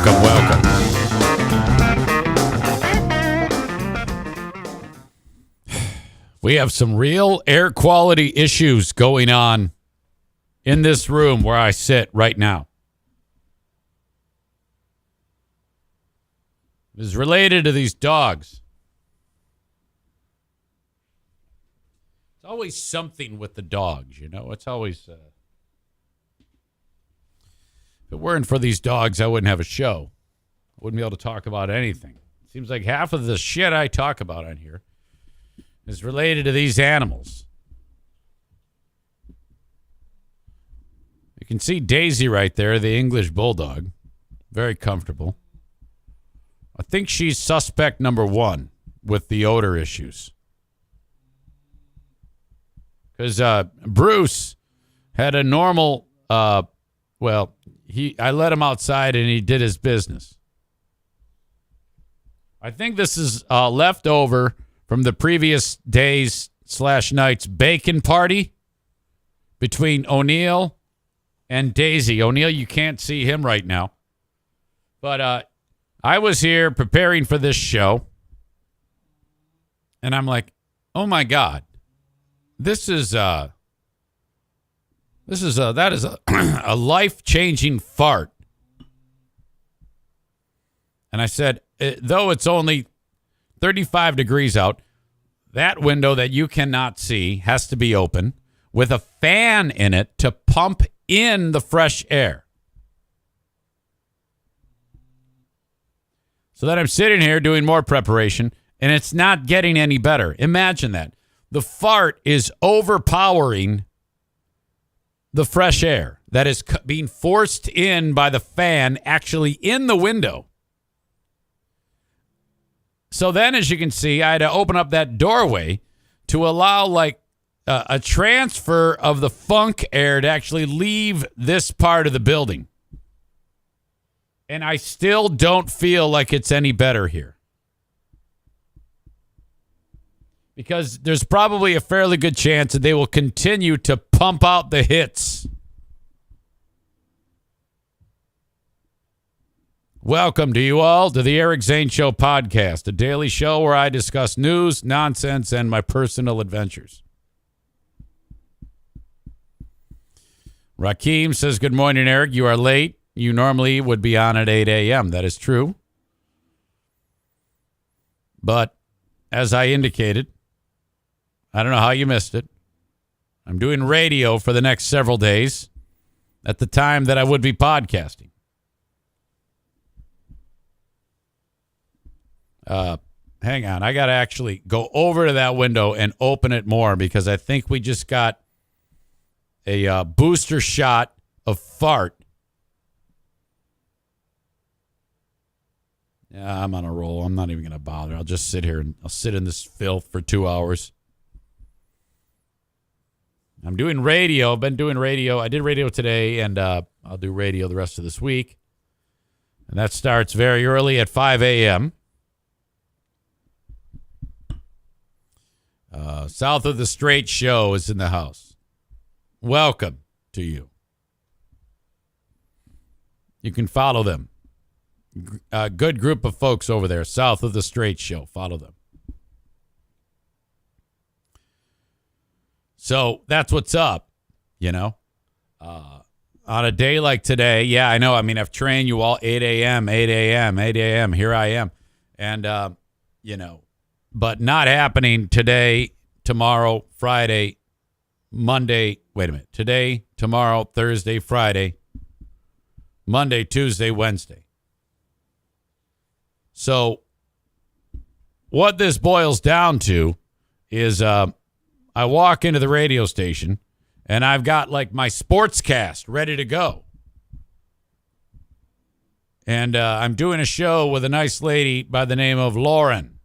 welcome. We have some real air quality issues going on in this room where I sit right now. It is related to these dogs. It's always something with the dogs, you know? It's always... If it weren't for these dogs, I wouldn't have a show. I wouldn't be able to talk about anything. It seems like half of the shit I talk about on here is related to these animals. You can see Daisy right there, the English bulldog. Very comfortable. I think she's suspect number one with the odor issues. Because Bruce had a normal, I let him outside and he did his business. I think this is left over from the previous days / night's bacon party between O'Neill and Daisy. O'Neill, you can't see him right now. But I was here preparing for this show. And I'm like, oh my God, that is a a life-changing fart. And I said, though it's only 35 degrees out, that window that you cannot see has to be open with a fan in it to pump in the fresh air. So that I'm sitting here doing more preparation, and it's not getting any better. Imagine that. The fart is overpowering the fresh air that is being forced in by the fan actually in the window. So then, as you can see, I had to open up that doorway to allow like a transfer of the funk air to actually leave this part of the building. And I still don't feel like it's any better here. Because there's probably a fairly good chance that they will continue to pump out the hits. Welcome to you all to the Eric Zane Show podcast, a daily show where I discuss news, nonsense, and my personal adventures. Rakeem says, good morning, Eric. You are late. You normally would be on at 8 a.m. That is true. But as I indicated, I don't know how you missed it. I'm doing radio for the next several days at the time that I would be podcasting. Hang on. I got to actually go over to that window and open it more because I think we just got a booster shot of fart. Yeah, I'm on a roll. I'm not even going to bother. I'll just sit here and I'll sit in this filth for 2 hours. I'm doing radio. I've been doing radio. I did radio today, and I'll do radio the rest of this week. And that starts very early at 5 a.m. South of the Straight Show is in the house. Welcome to you. You can follow them. A good group of folks over there, South of the Straight Show. Follow them. So that's what's up, you know. On a day like today, yeah, I know. I mean, I've trained you all 8 a.m., 8 a.m., 8 a.m. Here I am. And, but not happening today, tomorrow, Friday, Monday. Wait a minute. Today, tomorrow, Thursday, Friday, Monday, Tuesday, Wednesday. So what this boils down to is I walk into the radio station and I've got like my sports cast ready to go. And I'm doing a show with a nice lady by the name of Lauren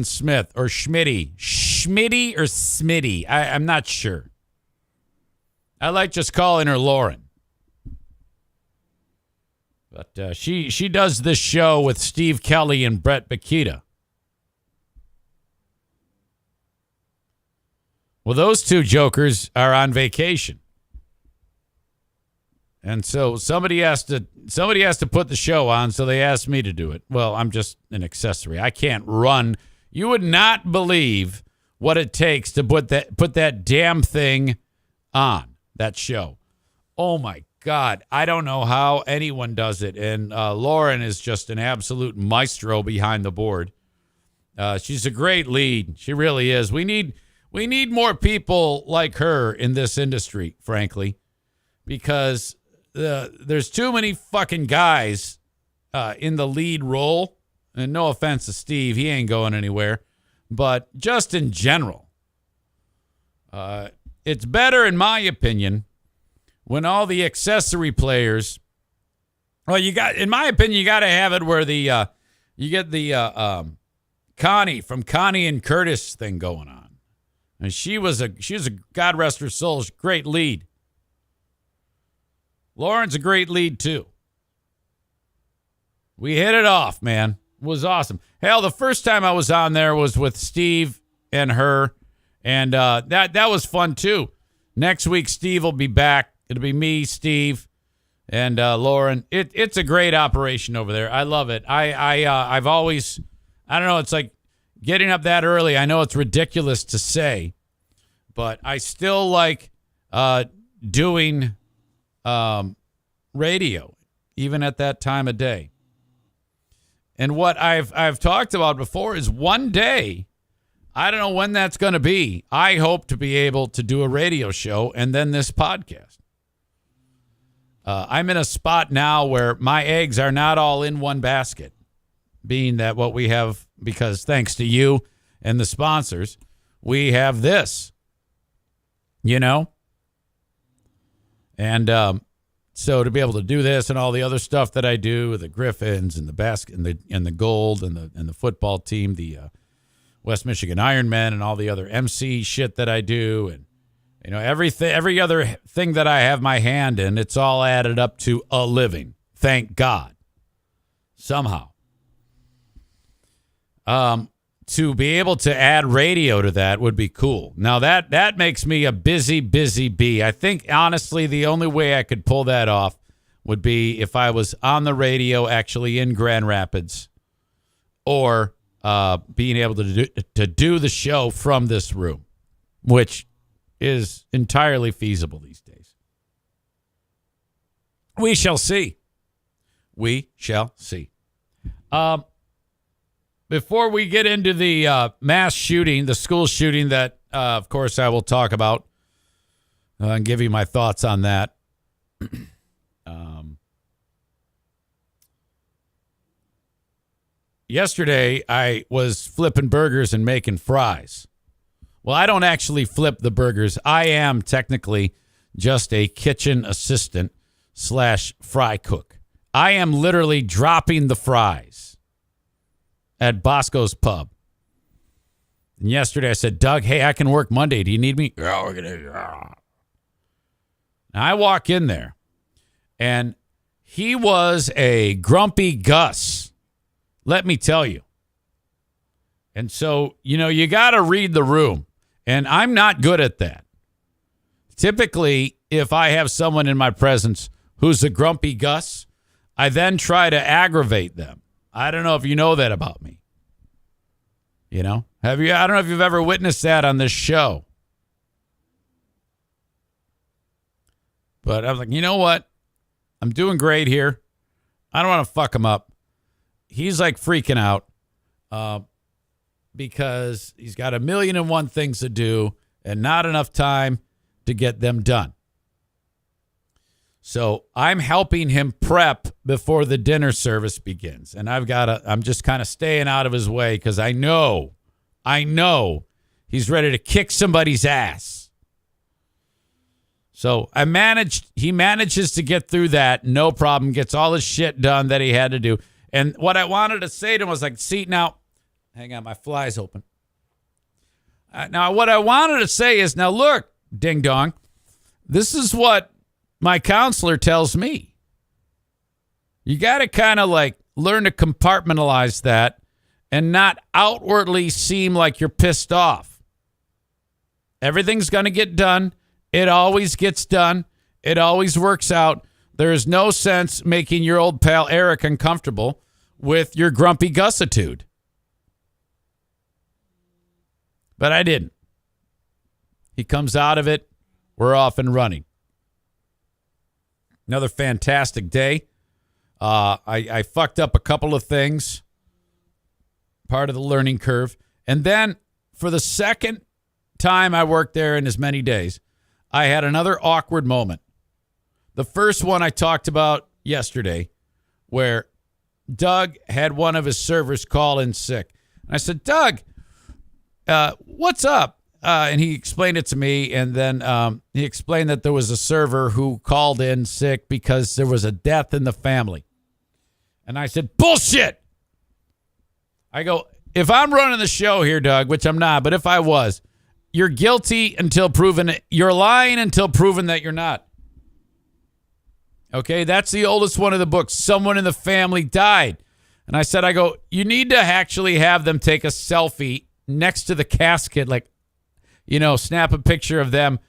Smith or Schmitty or Smitty. I'm not sure. I like just calling her Lauren. But she does this show with Steve Kelly and Brett Bakita. Well, those two jokers are on vacation. And so somebody has to put the show on, so they asked me to do it. Well, I'm just an accessory. I can't run. You would not believe what it takes to put that damn thing on, that show. Oh my God. I don't know how anyone does it. And Lauren is just an absolute maestro behind the board. She's a great lead. She really is. We need more people like her in this industry, frankly, because there's too many fucking guys in the lead role. And no offense to Steve, he ain't going anywhere. But just in general, it's better, in my opinion, when all the accessory players. Well, in my opinion, you got to have it where you get the Connie from Connie and Curtis thing going on, and she was a God rest her soul, great lead. Lauren's a great lead, too. We hit it off, man. It was awesome. Hell, the first time I was on there was with Steve and her, and that was fun, too. Next week, Steve will be back. It'll be me, Steve, and Lauren. It's a great operation over there. I love it. I've always, I don't know, it's like getting up that early. I know it's ridiculous to say, but I still like doing radio, even at that time of day. And what I've talked about before is one day, I don't know when that's going to be, I hope to be able to do a radio show and then this podcast. I'm in a spot now where my eggs are not all in one basket, being that what we have, because thanks to you and the sponsors, we have this, and so to be able to do this and all the other stuff that I do with the Griffins and the basket and the gold and the football team, the West Michigan Ironmen and all the other MC shit that I do, and every other thing that I have my hand in, it's all added up to a living. Thank God. Somehow. To be able to add radio to that would be cool. Now that makes me a busy bee. I think honestly the only way I could pull that off would be if I was on the radio actually in Grand Rapids, or being able to do the show from this room, which is entirely feasible these days. We shall see. We shall see. Before we get into the mass shooting, the school shooting that, of course, I will talk about and give you my thoughts on that. Yesterday, I was flipping burgers and making fries. Well, I don't actually flip the burgers. I am technically just a kitchen assistant / fry cook. I am literally dropping the fries at Bosco's Pub. And yesterday I said, Doug, hey, I can work Monday. Do you need me? Yeah, we're gonna. Now I walk in there, and he was a grumpy Gus. Let me tell you. And so, you got to read the room. And I'm not good at that. Typically, if I have someone in my presence who's a grumpy Gus, I then try to aggravate them. I don't know if you know that about me. Have you? I don't know if you've ever witnessed that on this show. But I was like, you know what? I'm doing great here. I don't want to fuck him up. He's like freaking out because he's got 1,000,001 things to do and not enough time to get them done. So I'm helping him prep before the dinner service begins. And I'm just kind of staying out of his way because I know he's ready to kick somebody's ass. So he manages to get through that. No problem. Gets all his shit done that he had to do. And what I wanted to say to him was like, see, now, hang on, my fly's open. Now, what I wanted to say is, now look, ding dong, this is what my counselor tells me. You got to kind of like learn to compartmentalize that and not outwardly seem like you're pissed off. Everything's going to get done. It always gets done. It always works out. There is no sense making your old pal Eric uncomfortable with your grumpy gussitude. But I didn't. He comes out of it. We're off and running. Another fantastic day. I fucked up a couple of things. Part of the learning curve. And then for the second time I worked there in as many days, I had another awkward moment. The first one I talked about yesterday, where Doug had one of his servers call in sick. I said, Doug, what's up? And he explained it to me. And then he explained that there was a server who called in sick because there was a death in the family. And I said, bullshit. I go, if I'm running the show here, Doug, which I'm not, but if I was, you're guilty until proven, you're lying until proven that you're not. Okay, that's the oldest one of the books. Someone in the family died. And I said, you need to actually have them take a selfie next to the casket, like, snap a picture of them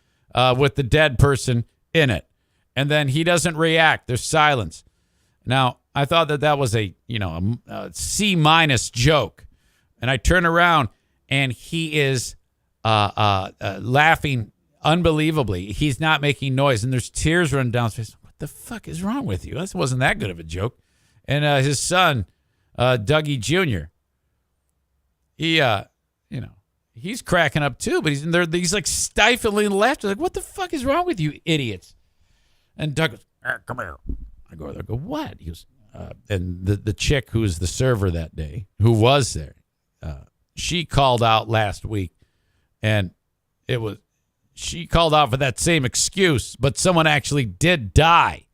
with the dead person in it. And then he doesn't react. There's silence. Now, I thought that was a C- joke. And I turn around and he is laughing unbelievably. He's not making noise. And there's tears running down his face. What the fuck is wrong with you? This wasn't that good of a joke. And his son, Dougie Jr., he's cracking up too, but he's like stifling laughter. Like, what the fuck is wrong with you idiots? And Doug goes, come here. I go there. I go, what? He goes, and the chick who was the server that day, who was there, she called out last week, and she called out for that same excuse, but someone actually did die.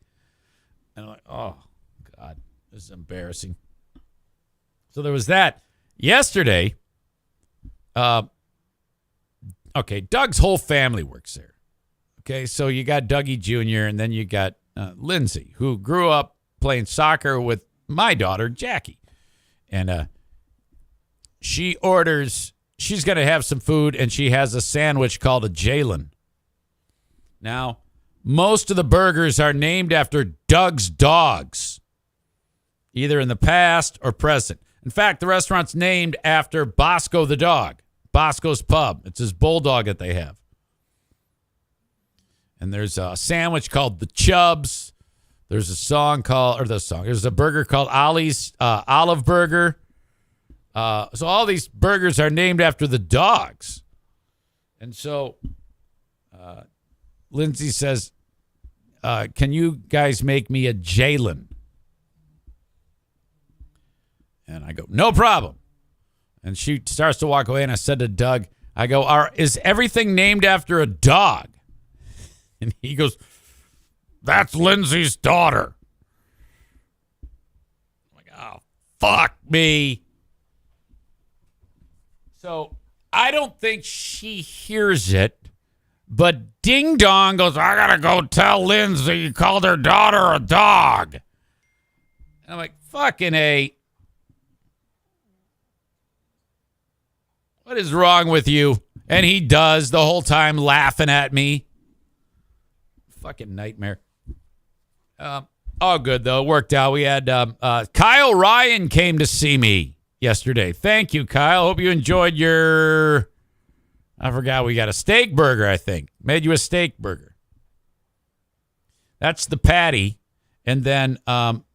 And I'm like, oh, God, this is embarrassing. So there was that. Yesterday, Doug's whole family works there. Okay, so you got Dougie Jr., and then you got Lindsay, who grew up playing soccer with my daughter, Jackie. And she's going to have some food, and she has a sandwich called a Jalen. Now, most of the burgers are named after Doug's dogs, either in the past or present. In fact, the restaurant's named after Bosco the dog, Bosco's Pub. It's his bulldog that they have. And there's a sandwich called the Chubs. There's a burger called Ollie's Olive Burger. So all these burgers are named after the dogs. And so Lindsay says, can you guys make me a Jalen? And I go, no problem. And she starts to walk away, and I said to Doug, I go, is everything named after a dog? And he goes, that's Lindsay's daughter. I'm like, oh, fuck me. So I don't think she hears it, but Ding Dong goes, I got to go tell Lindsay you called her daughter a dog. And I'm like, fucking A. What is wrong with you? And he does the whole time laughing at me. Fucking nightmare. All good, though. It worked out. We had Kyle Ryan came to see me yesterday. Thank you, Kyle. Hope you enjoyed your... I forgot, we got a steak burger, I think. Made you a steak burger. That's the patty. And then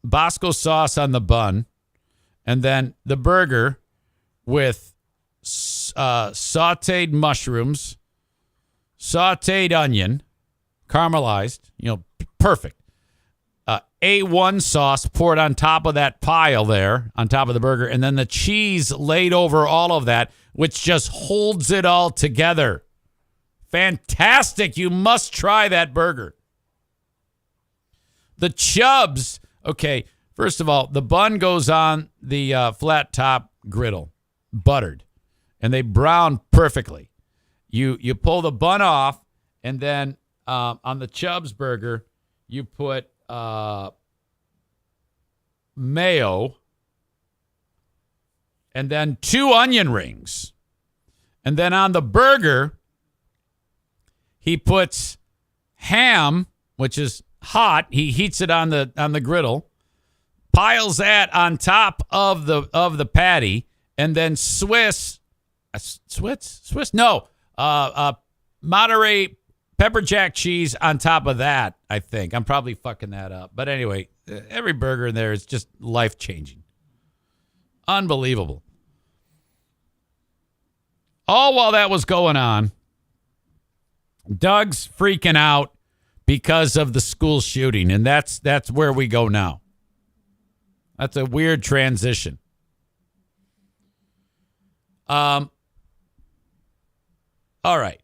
Bosco sauce on the bun. And then the burger with sauteed mushrooms, sauteed onion, caramelized, perfect. A1 sauce poured on top of that pile there, on top of the burger, and then the cheese laid over all of that, which just holds it all together. Fantastic. You must try that burger. The Chubs, okay, first of all, the bun goes on the flat top griddle, buttered, and they brown perfectly. You pull the bun off, and then on the Chubs burger, you put mayo, and then 2 onion rings. And then on the burger, he puts ham, which is hot. He heats it on the griddle, piles that on top of the patty, and then Monterey pepper jack cheese on top of that. I think I'm probably fucking that up, but anyway, every burger in there is just life changing, unbelievable. All while that was going on, Doug's freaking out because of the school shooting, and that's where we go now. That's a weird transition. All right.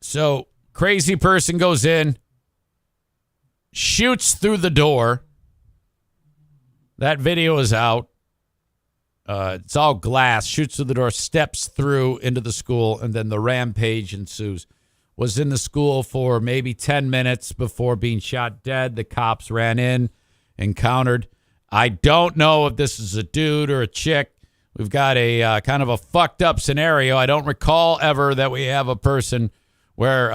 So, crazy person goes in, shoots through the door. That video is out. It's all glass. Shoots through the door, steps through into the school, and then the rampage ensues. Was in the school for maybe 10 minutes before being shot dead. The cops ran in, encountered. I don't know if this is a dude or a chick. We've got a kind of a fucked up scenario. I don't recall ever that we have a person where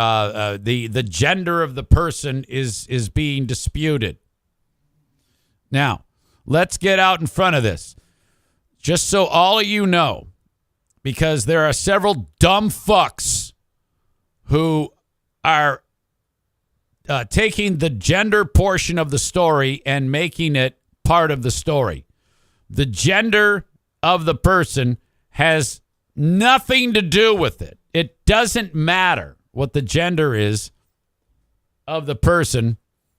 the gender of the person is being disputed. Now, let's get out in front of this. Just so all of you know, because there are several dumb fucks who are taking the gender portion of the story and making it part of the story. The gender of the person has nothing to do with it. It doesn't matter what the gender is of the person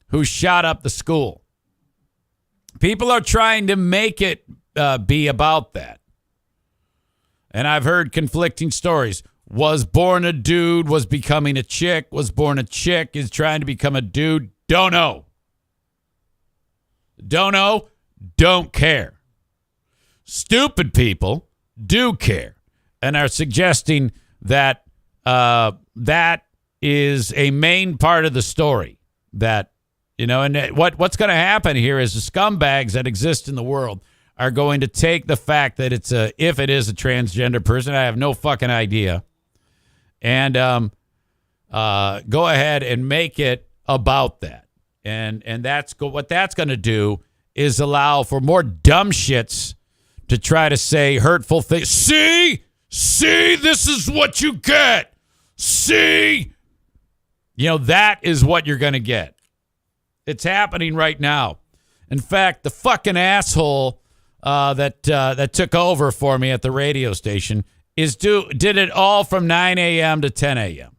who shot up the school. People are trying to make it be about that. And I've heard conflicting stories. Was born a dude, was becoming a chick, was born a chick, is trying to become a dude. Don't know. Don't know, don't care. Stupid people do care and are suggesting that that is a main part of the story. That, you know, and what's going to happen here is the scumbags that exist in the world are going to take the fact that if it is a transgender person, I have no fucking idea, and go ahead and make it about that. And what that's going to do is allow for more dumb shits to try to say hurtful things. See, this is what you get. See, you know, that is what you're going to get. It's happening right now. In fact, the fucking asshole that took over for me at the radio station did it all from 9 a.m. to 10 a.m.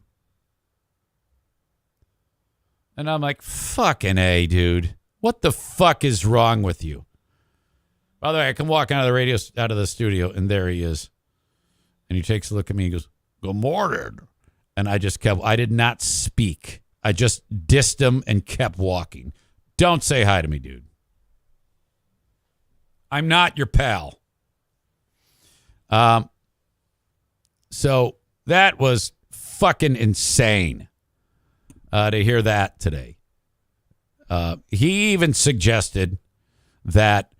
And I'm like, fucking A, dude. What the fuck is wrong with you? By the way, I come walking out of the studio, and there he is. And he takes a look at me and goes, "Good morning." And I did not speak. I just dissed him and kept walking. Don't say hi to me, dude. I'm not your pal. So that was fucking insane to hear that today. He even suggested that,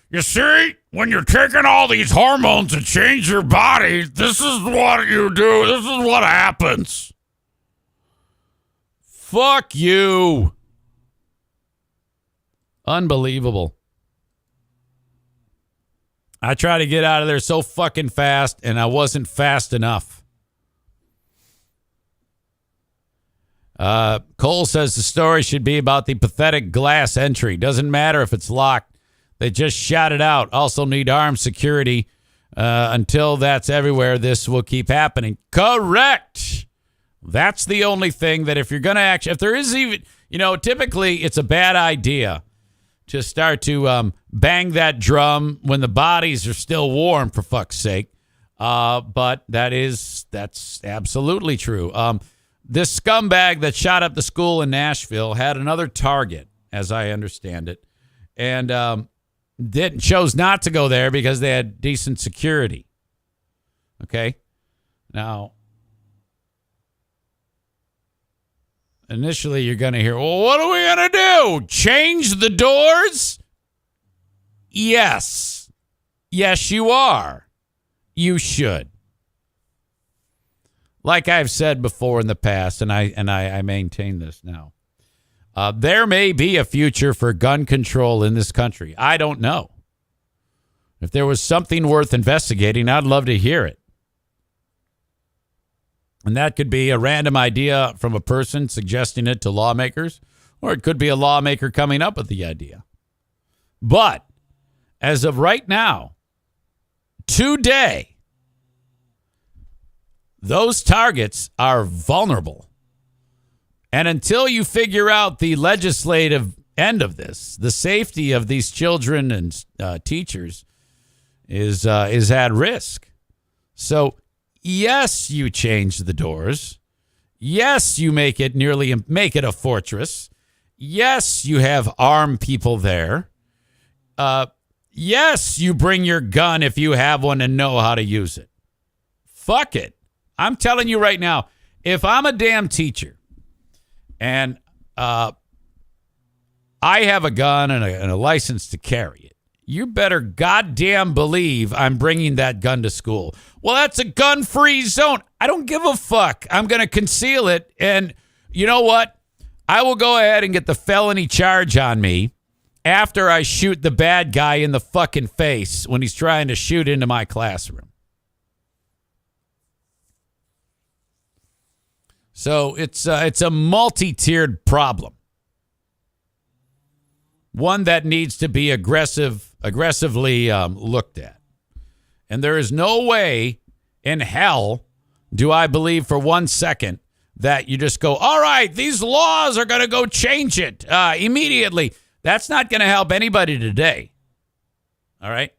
you see, when you're taking all these hormones to change your body, this is what you do. This is what happens. Fuck you. Unbelievable. I tried to get out of there so fucking fast, and I wasn't fast enough. Cole says the story should be about the pathetic glass entry. Doesn't matter if it's locked. They just shot it out. Also need armed security. Until that's everywhere, this will keep happening. Correct. That's the only thing that if you're going to if there is even, typically it's a bad idea to start to bang that drum when the bodies are still warm, for fuck's sake. But that's absolutely true. This scumbag that shot up the school in Nashville had another target, as I understand it, and chose not to go there because they had decent security. Okay? Now, initially you're going to hear, well, what are we going to do? Change the doors? Yes. Yes, you are. You should. like I've said before in the past, and I maintain this now, there may be a future for gun control in this country. I don't know. If there was something worth investigating, I'd love to hear it. And that could be a random idea from a person suggesting it to lawmakers, or it could be a lawmaker coming up with the idea. But as of right now, today, those targets are vulnerable. And until you figure out the legislative end of this, the safety of these children and teachers is at risk. So, yes, you change the doors. Yes, you make it a fortress. Yes, you have armed people there. Yes, you bring your gun if you have one and know how to use it. Fuck it. I'm telling you right now, if I'm a damn teacher and I have a gun and a license to carry it, you better goddamn believe I'm bringing that gun to school. Well, that's a gun-free zone. I don't give a fuck. I'm going to conceal it. And you know what? I will go ahead and get the felony charge on me after I shoot the bad guy in the fucking face when he's trying to shoot into my classroom. So it's a multi-tiered problem. One that needs to be aggressively looked at. And there is no way in hell do I believe for 1 second that you just go, all right, these laws are going to go change it immediately. That's not going to help anybody today. All right?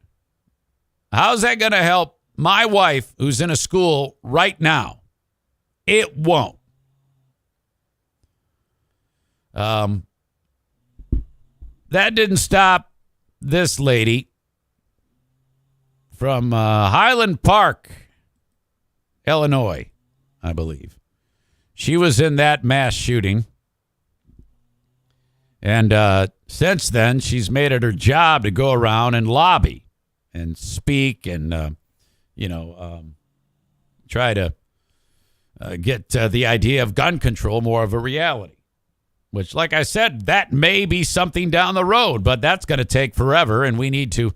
How's that going to help my wife who's in a school right now? It won't. That didn't stop this lady from Highland Park, Illinois, I believe. She was in that mass shooting. And since then, she's made it her job to go around and lobby and speak and, try to get the idea of gun control more of a reality. Which, like I said, that may be something down the road, but that's going to take forever, and we need to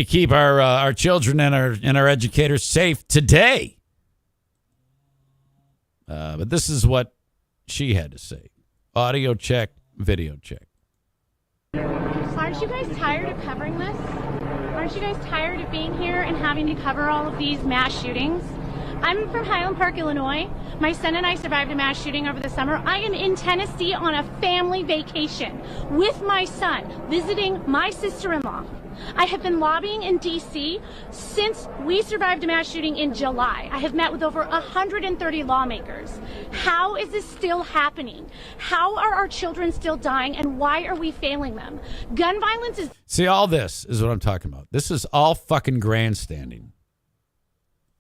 keep our children and our educators safe today. But this is what she had to say. Audio check, video check. Aren't you guys tired of covering this? Aren't you guys tired of being here and having to cover all of these mass shootings? I'm from Highland Park, Illinois. My son and I survived a mass shooting over the summer. I am in Tennessee on a family vacation with my son, visiting my sister-in-law. I have been lobbying in D.C. since we survived a mass shooting in July. I have met with over 130 lawmakers. How is this still happening? How are our children still dying, and why are we failing them? Gun violence is... See, all this is what I'm talking about. This is all fucking grandstanding.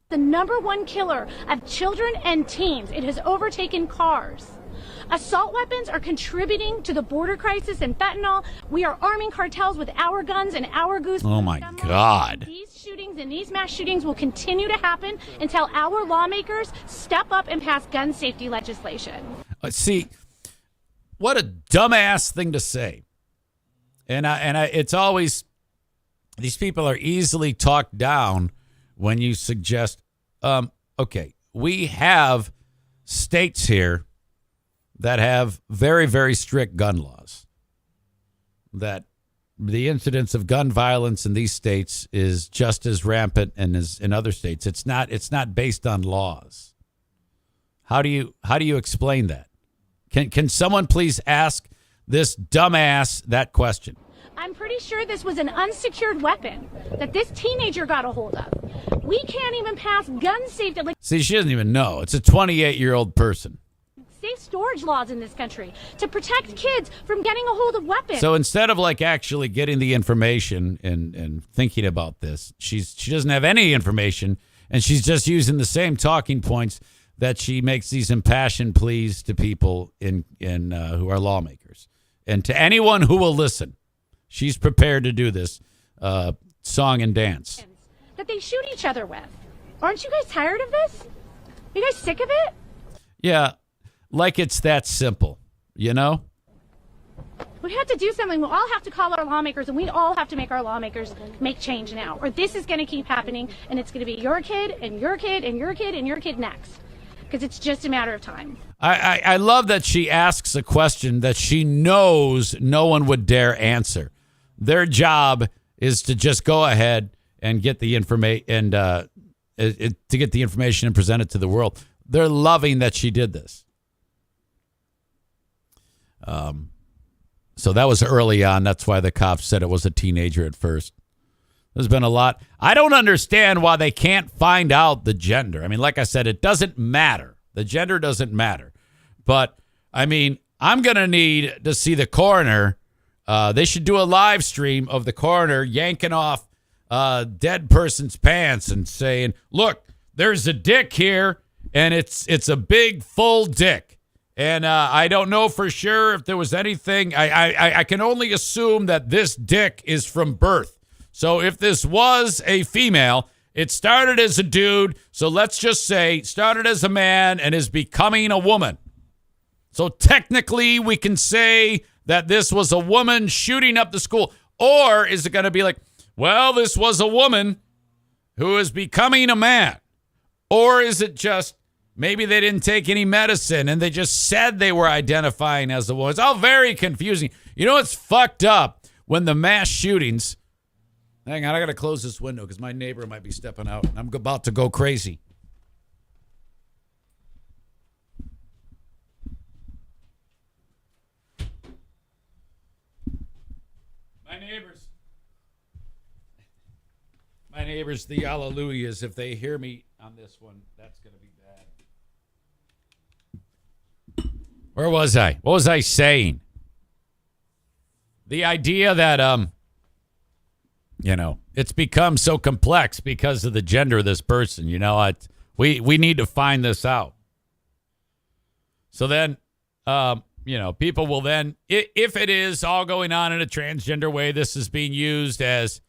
The #1 killer of children and teens. It has overtaken cars. Assault weapons are contributing to the border crisis and fentanyl. We are arming cartels with our guns and our goose. Oh my God. These shootings and these mass shootings will continue to happen until our lawmakers step up and pass gun safety legislation. See, what a dumbass thing to say. And it's always, these people are easily talked down when you suggest, okay, we have states here that have very, very strict gun laws. That the incidence of gun violence in these states is just as rampant and as in other states. It's not based on laws. How do you explain that? Can someone please ask this dumbass that question? I'm pretty sure this was an unsecured weapon that this teenager got a hold of. We can't even pass gun safety. See, she doesn't even know. It's a 28-year-old person. Safe storage laws in this country to protect kids from getting a hold of weapons. So instead of like actually getting the information and thinking about this, she doesn't have any information, and she's just using the same talking points that she makes these impassioned pleas to people in who are lawmakers and to anyone who will listen. She's prepared to do this song and dance that they shoot each other with. Aren't you guys tired of this? You guys sick of it? Yeah, like it's that simple, you know? We have to do something. We all have to call our lawmakers, and we all have to make our lawmakers make change now, or this is going to keep happening, and it's going to be your kid and your kid and your kid and your kid next, because it's just a matter of time. I love that she asks a question that she knows no one would dare answer. Their job is to just go ahead and get the information and to get the information and present it to the world. They're loving that she did this. So that was early on. That's why the cops said it was a teenager at first. There's been a lot. I don't understand why they can't find out the gender. I mean, like I said, it doesn't matter. The gender doesn't matter. But, I mean, I'm going to need to see the coroner. They should do a live stream of the coroner yanking off a dead person's pants and saying, look, there's a dick here, and it's a big, full dick. And I don't know for sure if there was anything. I can only assume that this dick is from birth. So if this was a female, it started as a dude. So let's just say started as a man and is becoming a woman. So technically we can say that this was a woman shooting up the school. Or is it going to be like, well, this was a woman who is becoming a man? Or is it just maybe they didn't take any medicine and they just said they were identifying as a woman? It's all very confusing. You know what's fucked up? When the mass shootings... Hang on, I got to close this window because my neighbor might be stepping out. I'm about to go crazy. My neighbors, the hallelujahs, if they hear me on this one, that's going to be bad. Where was I? What was I saying? The idea that, it's become so complex because of the gender of this person. We need to find this out. So then, people will then, if it is all going on in a transgender way, this is being used as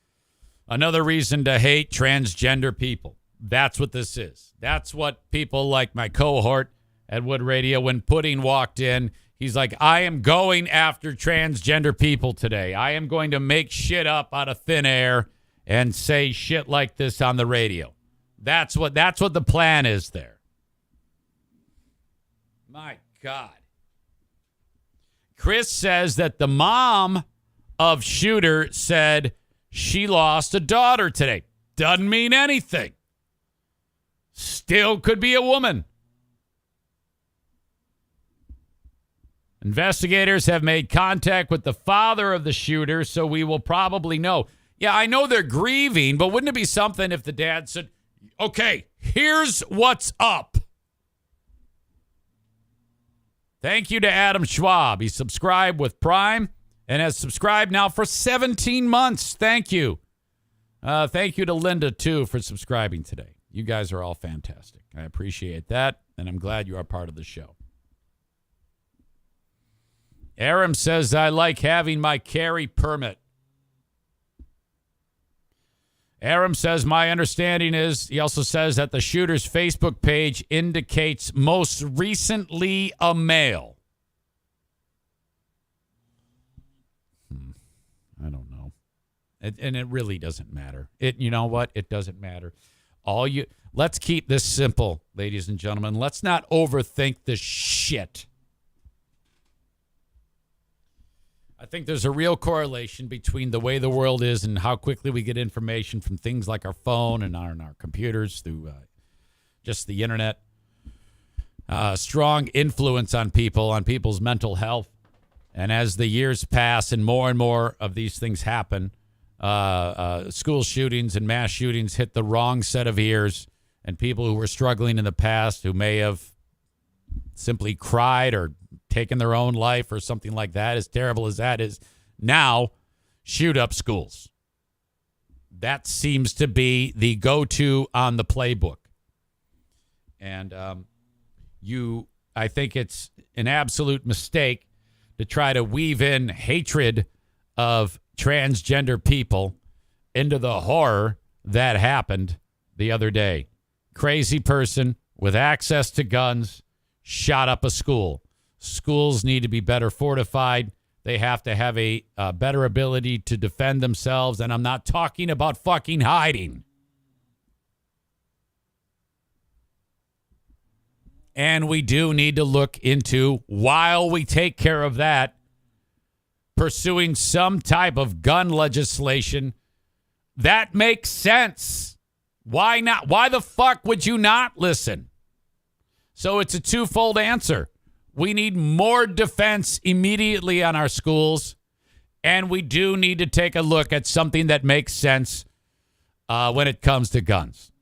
another reason to hate transgender people. That's what this is. That's what people like my cohort at Wood Radio, when Pudding walked in, he's like, I am going after transgender people today. I am going to make shit up out of thin air and say shit like this on the radio. That's what the plan is there. My God. Chris says that the mom of shooter said she lost a daughter today. Doesn't mean anything. Still could be a woman. Investigators have made contact with the father of the shooter, so we will probably know. Yeah, I know they're grieving, but wouldn't it be something if the dad said, okay, here's what's up. Thank you to Adam Schwab. He subscribed with Prime and has subscribed now for 17 months. Thank you. Thank you to Linda, too, for subscribing today. You guys are all fantastic. I appreciate that, and I'm glad you are part of the show. Aram says, I like having my carry permit. Aram says, my understanding is, he also says that the shooter's Facebook page indicates most recently a male. I don't know. And it really doesn't matter. You know what? It doesn't matter. Let's keep this simple, ladies and gentlemen. Let's not overthink this shit. I think there's a real correlation between the way the world is and how quickly we get information from things like our phone and on our computers through just the internet. Strong influence on people's mental health. And as the years pass and more of these things happen, school shootings and mass shootings hit the wrong set of ears, and people who were struggling in the past who may have simply cried or taken their own life or something like that, as terrible as that is, now shoot up schools. That seems to be the go-to on the playbook. And I think it's an absolute mistake to try to weave in hatred of transgender people into the horror that happened the other day. Crazy person with access to guns shot up a school. Schools need to be better fortified. They have to have a better ability to defend themselves. And I'm not talking about fucking hiding. And we do need to look into, while we take care of that, pursuing some type of gun legislation that makes sense. Why not? Why the fuck would you not listen? So it's a twofold answer. We need more defense immediately on our schools, and we do need to take a look at something that makes sense when it comes to guns.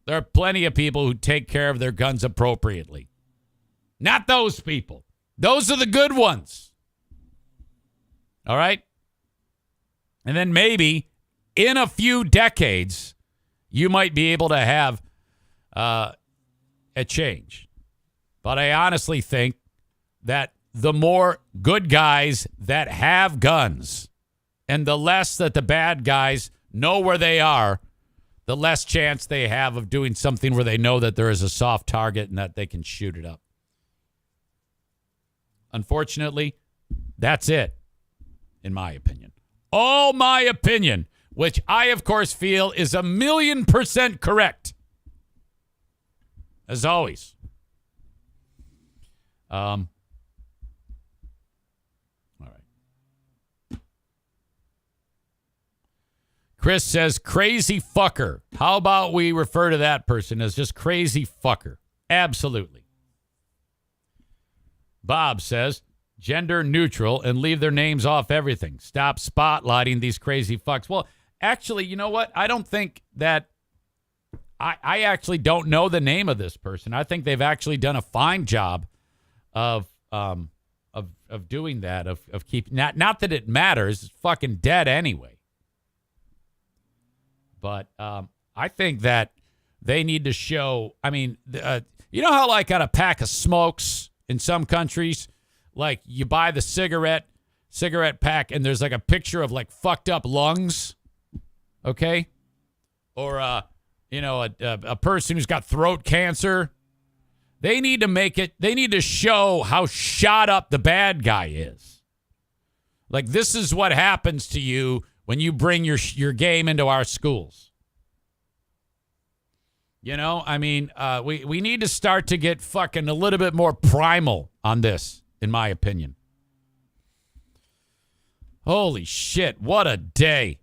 There are plenty of people who take care of their guns appropriately. Not those people. Those are the good ones. All right? And then maybe in a few decades, you might be able to have a change. But I honestly think that the more good guys that have guns and the less that the bad guys know where they are, the less chance they have of doing something where they know that there is a soft target and that they can shoot it up. Unfortunately, that's it, in my opinion. All my opinion, which I, of course, feel is 1,000,000% correct. As always. All right. Chris says, crazy fucker. How about we refer to that person as just crazy fucker? Absolutely. Bob says, gender neutral and leave their names off everything. Stop spotlighting these crazy fucks. Well, actually, you know what? I don't think that I actually don't know the name of this person. I think they've actually done a fine job of doing that, of keeping, not that it matters, it's fucking dead anyway. But I think that they need to show, I mean, you know how like on a pack of smokes in some countries, like you buy the cigarette pack and there's like a picture of like fucked up lungs, okay? Or, a person who's got throat cancer. They need to show how shot up the bad guy is. Like, this is what happens to you when you bring your game into our schools. You know, I mean, we need to start to get fucking a little bit more primal on this, in my opinion. Holy shit, what a day.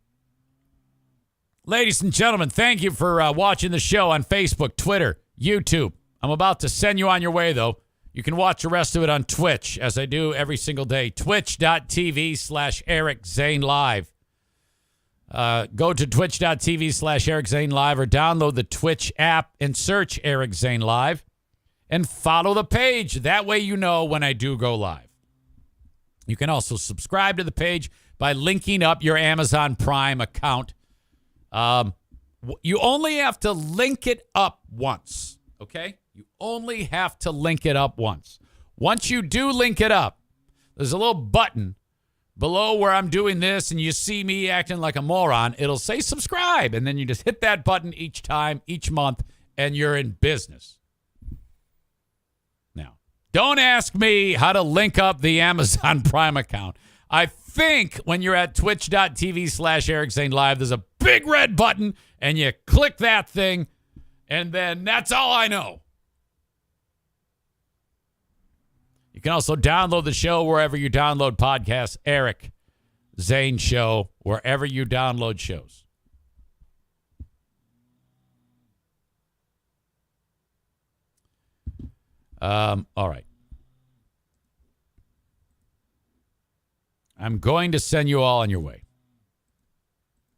Ladies and gentlemen, thank you for watching the show on Facebook, Twitter, YouTube. I'm about to send you on your way, though. You can watch the rest of it on Twitch, as I do every single day. Twitch.tv/Eric Zane Live. Go to twitch.tv/Eric Zane Live or download the Twitch app and search Eric Zane Live and follow the page. That way you know when I do go live. You can also subscribe to the page by linking up your Amazon Prime account. You only have to link it up once, okay? You only have to link it up once. Once you do link it up, there's a little button below where I'm doing this and you see me acting like a moron. It'll say subscribe, and then you just hit that button each time, each month, and you're in business. Now, don't ask me how to link up the Amazon Prime account. I think when you're at twitch.tv/Eric Zane Live, there's a big red button, and you click that thing, and then that's all I know. You can also download the show wherever you download podcasts. Eric Zane Show, wherever you download shows. All right. I'm going to send you all on your way.